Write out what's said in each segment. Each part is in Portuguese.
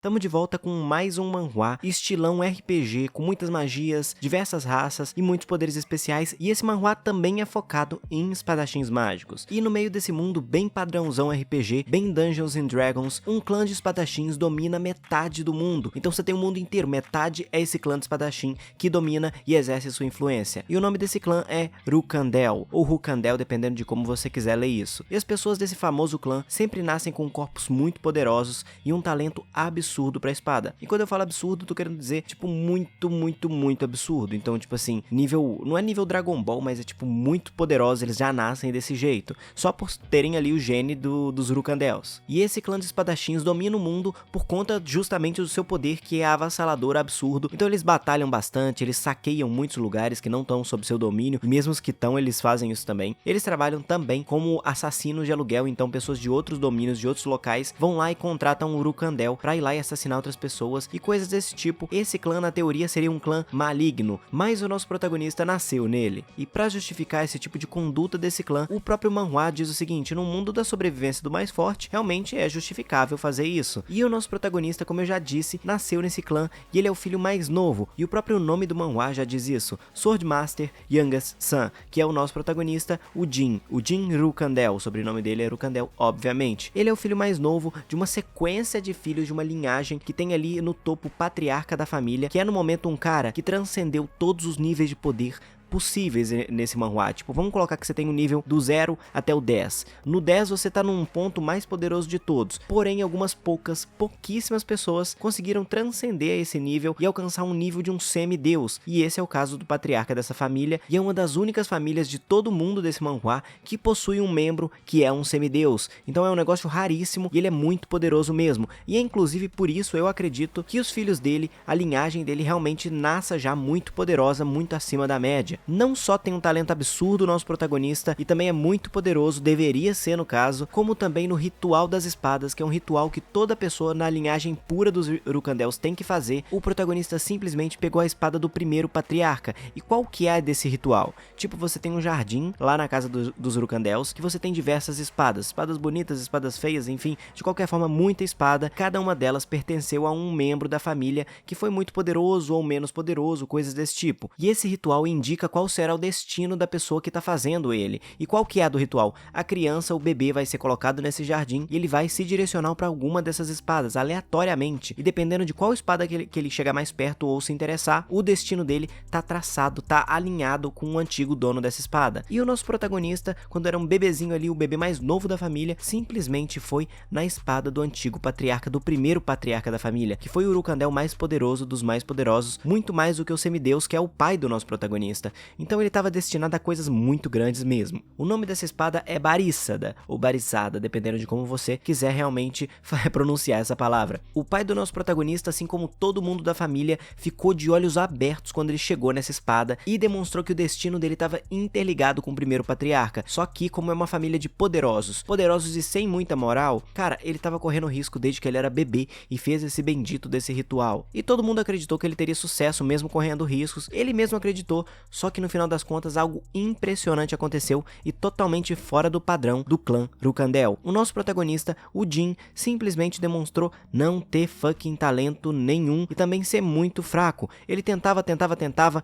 Tamo de volta com mais um manhwa, estilão RPG, com muitas magias, diversas raças e muitos poderes especiais, e esse manhwa também é focado em espadachins mágicos. E no meio desse mundo bem padrãozão RPG, bem Dungeons and Dragons, um clã de espadachins domina metade do mundo. Então você tem o mundo inteiro, metade é esse clã de espadachim que domina e exerce sua influência. E o nome desse clã é Rukandel, ou Rukandel, dependendo de como você quiser ler isso. E as pessoas desse famoso clã sempre nascem com corpos muito poderosos e um talento absurdo pra espada. E quando eu falo absurdo, tô querendo dizer, tipo, muito absurdo. Então, tipo assim, nível, não é nível Dragon Ball, mas é tipo muito poderoso, eles já nascem desse jeito, só por terem ali o gene dos Rukandels. E esse clã de espadachins domina o mundo por conta justamente do seu poder, que é avassalador, absurdo. Então eles batalham bastante, eles saqueiam muitos lugares que não estão sob seu domínio, e mesmo os que estão, eles fazem isso também. Eles trabalham também como assassinos de aluguel, então pessoas de outros domínios, de outros locais, vão lá e contratam um Rukandel pra ir lá e assassinar outras pessoas e coisas desse tipo. Esse clã na teoria seria um clã maligno, mas o nosso protagonista nasceu nele. E pra justificar esse tipo de conduta desse clã, o próprio manhwa diz o seguinte: no mundo da sobrevivência do mais forte, realmente é justificável fazer isso. E o nosso protagonista, como eu já disse, nasceu nesse clã e ele é o filho mais novo, e o próprio nome do manhwa já diz isso, Swordmaster Youngest Son, que é o nosso protagonista, o Jin Rukandel. O sobrenome dele é Rukandel, obviamente. Ele é o filho mais novo de uma sequência de filhos de uma linhagem que tem ali no topo o patriarca da família, que é no momento um cara que transcendeu todos os níveis de poder possíveis nesse manhwa. Tipo, vamos colocar que você tem um nível do 0 até o 10. No 10 você tá num ponto mais poderoso de todos. Porém, algumas pouquíssimas pessoas conseguiram transcender esse nível e alcançar um nível de um semideus. E esse é o caso do patriarca dessa família, e é uma das únicas famílias de todo mundo desse manhwa que possui um membro que é um semideus. Então é um negócio raríssimo e ele é muito poderoso mesmo. E é inclusive por isso eu acredito que os filhos dele, a linhagem dele realmente nasça já muito poderosa, muito acima da média. Não só tem um talento absurdo o nosso protagonista, e também é muito poderoso, deveria ser no caso, como também no ritual das espadas, que é um ritual que toda pessoa na linhagem pura dos Rukandels tem que fazer. O protagonista simplesmente pegou a espada do primeiro patriarca. E qual que é desse ritual? Tipo, você tem um jardim lá na casa dos Rukandels, que você tem diversas espadas bonitas, espadas feias, enfim, de qualquer forma muita espada. Cada uma delas pertenceu a um membro da família que foi muito poderoso ou menos poderoso, coisas desse tipo. E esse ritual indica qual será o destino da pessoa que tá fazendo ele. E qual que é a do ritual? A criança, o bebê, vai ser colocado nesse jardim e ele vai se direcionar para alguma dessas espadas, aleatoriamente. E dependendo de qual espada que ele chegar mais perto ou se interessar, o destino dele tá traçado, tá alinhado com o antigo dono dessa espada. E o nosso protagonista, quando era um bebezinho ali, o bebê mais novo da família, simplesmente foi na espada do antigo patriarca, do primeiro patriarca da família, que foi o Rukandel mais poderoso dos mais poderosos, muito mais do que o semideus, que é o pai do nosso protagonista. Então ele estava destinado a coisas muito grandes mesmo. O nome dessa espada é Barissada, ou Barissada, dependendo de como você quiser realmente pronunciar essa palavra. O pai do nosso protagonista, assim como todo mundo da família, ficou de olhos abertos quando ele chegou nessa espada e demonstrou que o destino dele estava interligado com o primeiro patriarca. Só que, como é uma família de poderosos e sem muita moral, cara, ele estava correndo risco desde que ele era bebê e fez esse bendito desse ritual. E todo mundo acreditou que ele teria sucesso mesmo correndo riscos. Ele mesmo acreditou, só que no final das contas algo impressionante aconteceu e totalmente fora do padrão do clã Rukandel. O nosso protagonista, o Jin, simplesmente demonstrou não ter fucking talento nenhum e também ser muito fraco. Ele tentava,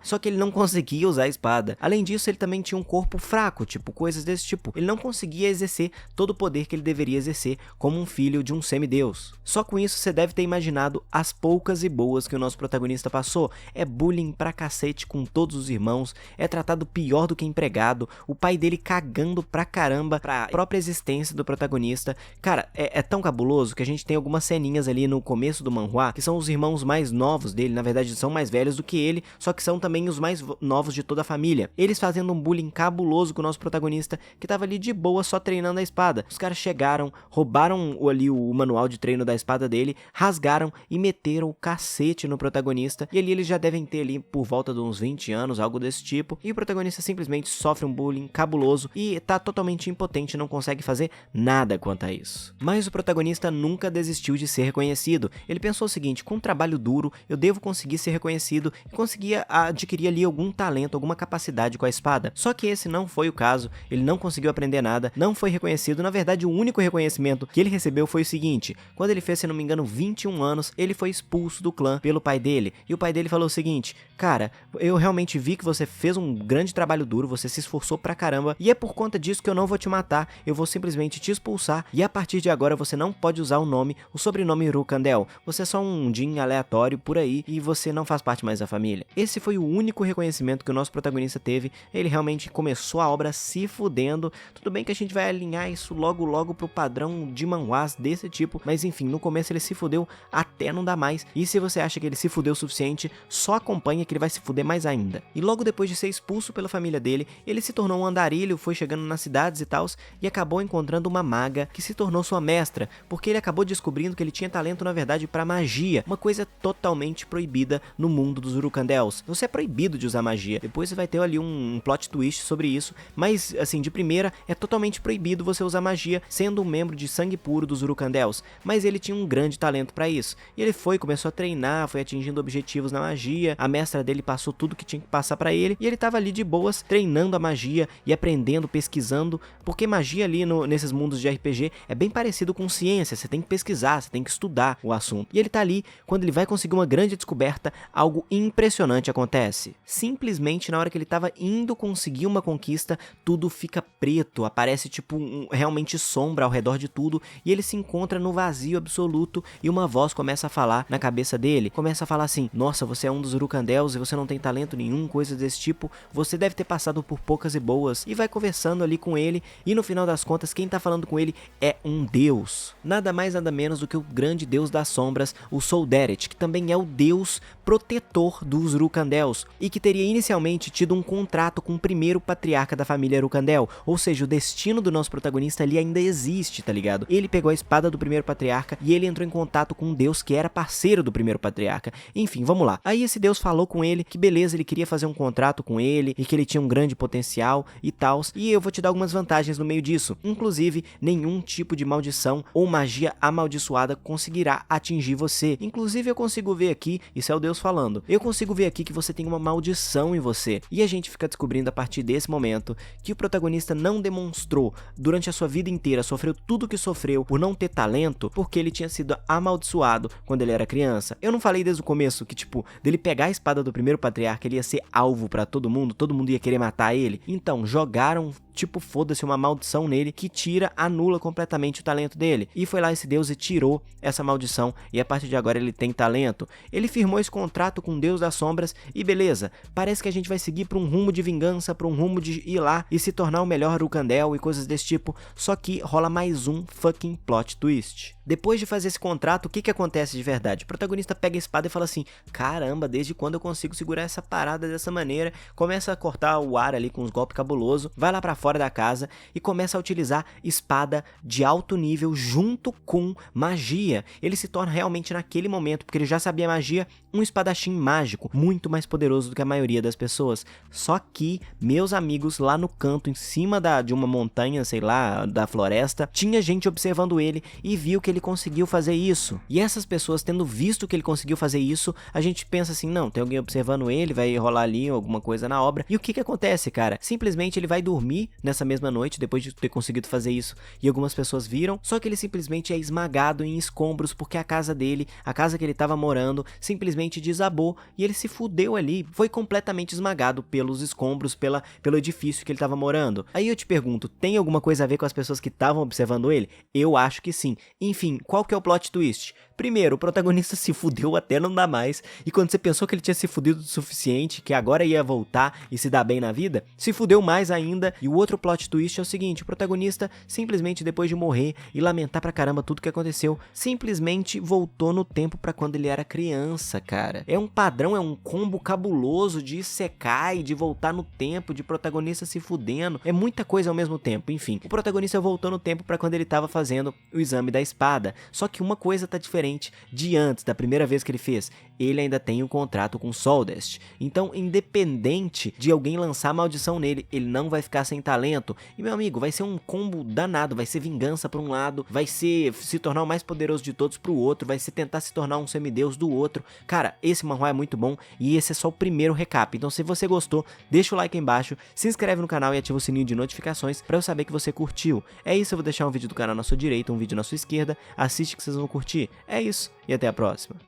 só que ele não conseguia usar a espada. Além disso, ele também tinha um corpo fraco, tipo, coisas desse tipo. Ele não conseguia exercer todo o poder que ele deveria exercer como um filho de um semideus. Só com isso você deve ter imaginado as poucas e boas que o nosso protagonista passou. É bullying pra cacete com todos os irmãos, é tratado pior do que empregado, o pai dele cagando pra caramba pra própria existência do protagonista. Cara, é tão cabuloso que a gente tem algumas ceninhas ali no começo do manhwa, que são os irmãos mais novos dele, na verdade são mais velhos do que ele, só que são também os mais novos de toda a família. Eles fazendo um bullying cabuloso com o nosso protagonista, que tava ali de boa só treinando a espada. Os caras chegaram, roubaram ali o manual de treino da espada dele, rasgaram e meteram o cacete no protagonista, e ali eles já devem ter ali por volta de uns 20 anos, algo desse tipo, e o protagonista simplesmente sofre um bullying cabuloso e tá totalmente impotente e não consegue fazer nada quanto a isso. Mas o protagonista nunca desistiu de ser reconhecido. Ele pensou o seguinte: com um trabalho duro, eu devo conseguir ser reconhecido e conseguir adquirir ali algum talento, alguma capacidade com a espada. Só que esse não foi o caso, ele não conseguiu aprender nada, não foi reconhecido. Na verdade, o único reconhecimento que ele recebeu foi o seguinte: quando ele fez, se não me engano, 21 anos, ele foi expulso do clã pelo pai dele. E o pai dele falou o seguinte: cara, eu realmente vi que você fez um grande trabalho duro, você se esforçou pra caramba, e é por conta disso que eu não vou te matar, eu vou simplesmente te expulsar, e a partir de agora você não pode usar o sobrenome Urukandel. Você é só um Jin aleatório por aí, e você não faz parte mais da família. Esse foi o único reconhecimento que o nosso protagonista teve. Ele realmente começou a obra se fudendo. Tudo bem que a gente vai alinhar isso logo pro padrão de manhwas desse tipo, mas enfim, no começo ele se fudeu até não dar mais, e se você acha que ele se fudeu o suficiente, só acompanha que ele vai se fuder mais ainda. E logo depois de ser expulso pela família dele, ele se tornou um andarilho, foi chegando nas cidades e tals, e acabou encontrando uma maga que se tornou sua mestra, porque ele acabou descobrindo que ele tinha talento na verdade pra magia, uma coisa totalmente proibida no mundo dos Urukandels. Você é proibido de usar magia, depois você vai ter ali um plot twist sobre isso, mas assim, de primeira, é totalmente proibido você usar magia sendo um membro de sangue puro dos Urukandels, mas ele tinha um grande talento pra isso, e ele começou a treinar, foi atingindo objetivos na magia, a mestra dele passou tudo que tinha que passar pra ele, e ele tava ali de boas, treinando a magia e aprendendo, pesquisando, porque magia ali nesses mundos de RPG é bem parecido com ciência, você tem que pesquisar, você tem que estudar o assunto. E ele tá ali, quando ele vai conseguir uma grande descoberta, algo impressionante acontece. Simplesmente na hora que ele tava indo conseguir uma conquista, tudo fica preto, aparece tipo realmente sombra ao redor de tudo, e ele se encontra no vazio absoluto, e uma voz começa a falar na cabeça dele, começa a falar assim: nossa, você é um dos Urukandels e você não tem talento nenhum, coisas desse tipo, você deve ter passado por poucas e boas, e vai conversando ali com ele, e no final das contas quem tá falando com ele é um deus, nada mais nada menos do que o grande deus das sombras, o Solderet, que também é o deus protetor dos Urukandels, e que teria inicialmente tido um contrato com o primeiro patriarca da família Urukandel, ou seja, o destino do nosso protagonista ali ainda existe, tá ligado? Ele pegou a espada do primeiro patriarca e ele entrou em contato com um deus que era parceiro do primeiro patriarca. Enfim, vamos lá. Aí esse deus falou com ele que beleza, ele queria fazer um contrato com ele e que ele tinha um grande potencial e tals, e eu vou te dar algumas vantagens no meio disso. Inclusive, nenhum tipo de maldição ou magia amaldiçoada conseguirá atingir você. Inclusive, eu consigo ver aqui, isso é o deus falando, eu consigo ver aqui que você tem uma maldição em você. E a gente fica descobrindo a partir desse momento que o protagonista não demonstrou durante a sua vida inteira, sofreu tudo o que sofreu por não ter talento, porque ele tinha sido amaldiçoado quando ele era criança. Eu não falei desde o começo que, tipo, dele pegar a espada do primeiro patriarca, ele ia ser alvo pra todo mundo ia querer matar ele? Então, jogaram, tipo, foda-se, uma maldição nele que anula completamente o talento dele. E foi lá esse deus e tirou essa maldição, e a partir de agora ele tem talento. Ele firmou esse contrato com o deus das sombras e beleza, parece que a gente vai seguir pra um rumo de vingança, pra um rumo de ir lá e se tornar o melhor Urukandel e coisas desse tipo, só que rola mais um fucking plot twist. Depois de fazer esse contrato, o que acontece de verdade? O protagonista pega a espada e fala assim: caramba, desde quando eu consigo segurar essa parada dessa maneira? Começa a cortar o ar ali com uns golpes cabulosos, vai lá pra fora da casa e começa a utilizar espada de alto nível junto com magia. Ele se torna realmente naquele momento, porque ele já sabia magia, um espadachim mágico, muito mais poderoso do que a maioria das pessoas. Só que, meus amigos, lá no canto, em cima de uma montanha, sei lá, da floresta, tinha gente observando ele e viu que ele conseguiu fazer isso. E essas pessoas, tendo visto que ele conseguiu fazer isso, a gente pensa assim: não, tem alguém observando ele, vai rolar ali alguma coisa na obra. E o que acontece, cara? Simplesmente ele vai dormir nessa mesma noite, depois de ter conseguido fazer isso, e algumas pessoas viram, só que ele simplesmente é esmagado em escombros, porque a casa dele, a casa que ele tava morando, simplesmente desabou, e ele se fudeu ali, foi completamente esmagado pelos escombros, pelo edifício que ele tava morando. Aí eu te pergunto, tem alguma coisa a ver com as pessoas que estavam observando ele? Eu acho que sim. Enfim, qual que é o plot twist? Primeiro, o protagonista se fudeu até não dar mais, e quando você pensou que ele tinha se fudido o suficiente, que agora ia voltar e se dar bem na vida, se fudeu mais ainda. E o outro plot twist é o seguinte: o protagonista, simplesmente depois de morrer e lamentar pra caramba tudo que aconteceu, simplesmente voltou no tempo pra quando ele era criança, cara. É um padrão, é um combo cabuloso de isekai, de voltar no tempo, de protagonista se fudendo, é muita coisa ao mesmo tempo. Enfim, o protagonista voltou no tempo pra quando ele tava fazendo o exame da espada. espada. Só que uma coisa tá diferente de antes, da primeira vez que ele fez. Ele ainda tem um contrato com Soldest. Então, independente de alguém lançar maldição nele, ele não vai ficar sem talento. E, meu amigo, vai ser um combo danado. Vai ser vingança pra um lado, vai ser se tornar o mais poderoso de todos pro outro, vai ser tentar se tornar um semideus do outro. Cara, esse manhwa é muito bom e esse é só o primeiro recap. Então, se você gostou, deixa o like aí embaixo, se inscreve no canal e ativa o sininho de notificações pra eu saber que você curtiu. É isso, eu vou deixar um vídeo do canal na sua direita, um vídeo na sua esquerda. Assiste que vocês vão curtir. É isso, e até a próxima.